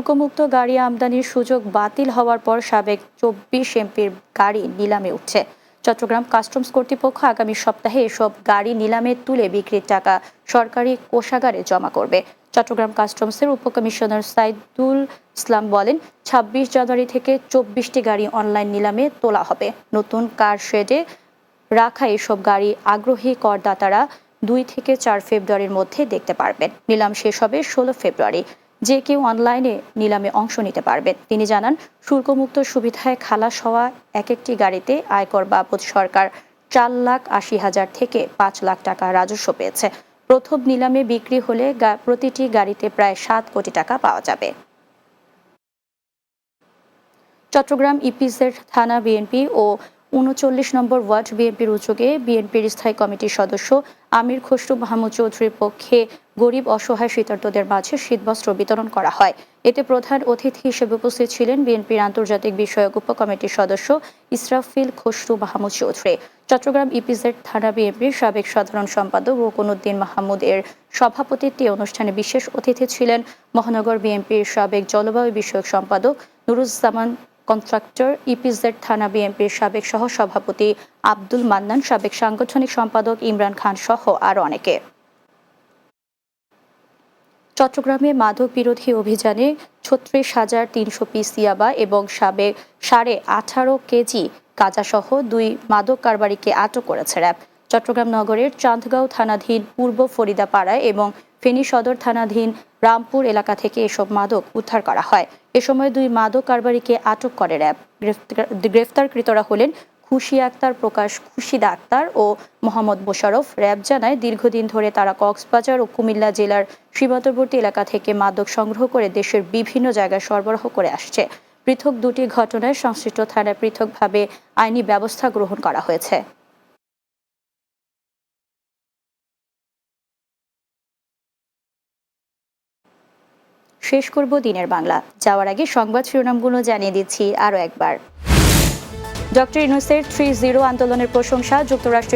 শুল্কমুক্ত গাড়ি আমদানির সুযোগ বাতিল হওয়ার পর সাবেক 24 এমপির গাড়ি নিলামে উঠছে। চট্টগ্রাম কাস্টমস কর্তৃপক্ষ আগামী সপ্তাহে এসব গাড়ি নিলামে তুলে বিক্রির টাকা সরকারি কোষাগারে জমা করবে। চট্টগ্রাম কাস্টমসের উপকমিশনার সাইদুল ইসলাম বলেন, 26 জানুয়ারি থেকে 24টি গাড়ি অনলাইন নিলামে তোলা হবে। নতুন কার শেডে রাখা এসব গাড়ি আগ্রহী করদাতারা 2 থেকে 4 ফেব্রুয়ারির মধ্যে দেখতে পারবেন। নিলাম শেষ হবে 16 ফেব্রুয়ারি। যে কেউ অনলাইনে নিলামে অংশ নিতে পারবেন। তিনি জানান, শুল্কমুক্ত সুবিধায় খালাস হওয়া এক একটি গাড়িতে আয়কর বাবদ সরকার 4,80,000 থেকে 5 লাখ টাকা রাজস্ব পেয়েছে। প্রথম নিলামে বিক্রি হলে প্রতিটি গাড়িতে প্রায় 7 কোটি টাকা পাওয়া যাবে। চট্টগ্রাম ইপিজেড থানা বিএনপি ও 39 নম্বর ওয়ার্ড বিএনপির উদ্যোগে বিএনপির স্থায়ী কমিটির সদস্য আমির খসরু মাহমুদ চৌধুরীর পক্ষে গরিব অসহায় শীতার্তদের মাঝে শীতবস্ত্র বিতরণ করা হয়। এতে প্রধান অতিথি হিসেবে উপস্থিত ছিলেন বিএনপির আন্তর্জাতিক বিষয়ক উপকমিটির সদস্য ইসরাফিল খসরু মাহমুদ চৌধুরী। চট্টগ্রাম ইপিজেড থানা বিএনপির সাবেক সাধারণ সম্পাদক রুকনউদ্দিন মাহমুদ এর সভাপতিত্বে অনুষ্ঠানে বিশেষ অতিথি ছিলেন মহানগর বিএনপির সাবেক জলবায়ু বিষয়ক সম্পাদক নুরুজ্জামান কন্ট্রাক্টর, ইপিজেড থানা বিএনপির সাবেক সহসভাপতি আব্দুল মান্নান, সাবেক সাংগঠনিক সম্পাদক ইমরান খান সহ আরো অনেকে। চট্টগ্রামে মাদক বিরোধী অভিযানে 36,300 পিস ইয়াবা এবং 18.5 কেজি গাঁজাসহ 2 মাদক কারবারিকে আটক করেছে র্যাব। চট্টগ্রাম নগরের চান্দগাঁও থানাধীন পূর্ব ফরিদাপাড়ায় এবং ফেনী সদর থানাধীন রামপুর এলাকা থেকে এসব মাদক উদ্ধার করা হয়। এ সময় 2 মাদক কারবারিকে আটক করে র্যাব। গ্রেফতারকৃতরা হলেন খুশি আক্তার, প্রকাশ খুশিদা আক্তার ও মোহাম্মদ মোশাররফ। র্যাব জানায়, দীর্ঘদিন ধরে তারা কক্সবাজার ও কুমিল্লা জেলার সীমান্তবর্তী এলাকা থেকে মাদক সংগ্রহ করে দেশের বিভিন্ন জায়গায় সরবরাহ করে আসছে। পৃথক 2টি ঘটনায় সংশ্লিষ্ট থানায় পৃথকভাবে আইনি ব্যবস্থা গ্রহণ করা হয়েছে। শেষ করব দিনের বাংলা। যাওয়ার আগে সংবাদ শিরোনামগুলো জানিয়ে দিচ্ছি আরও একবার। ডক্টর ইউনূসের 3-0 আন্দোলনের প্রশংসা। যুক্তরাষ্ট্রের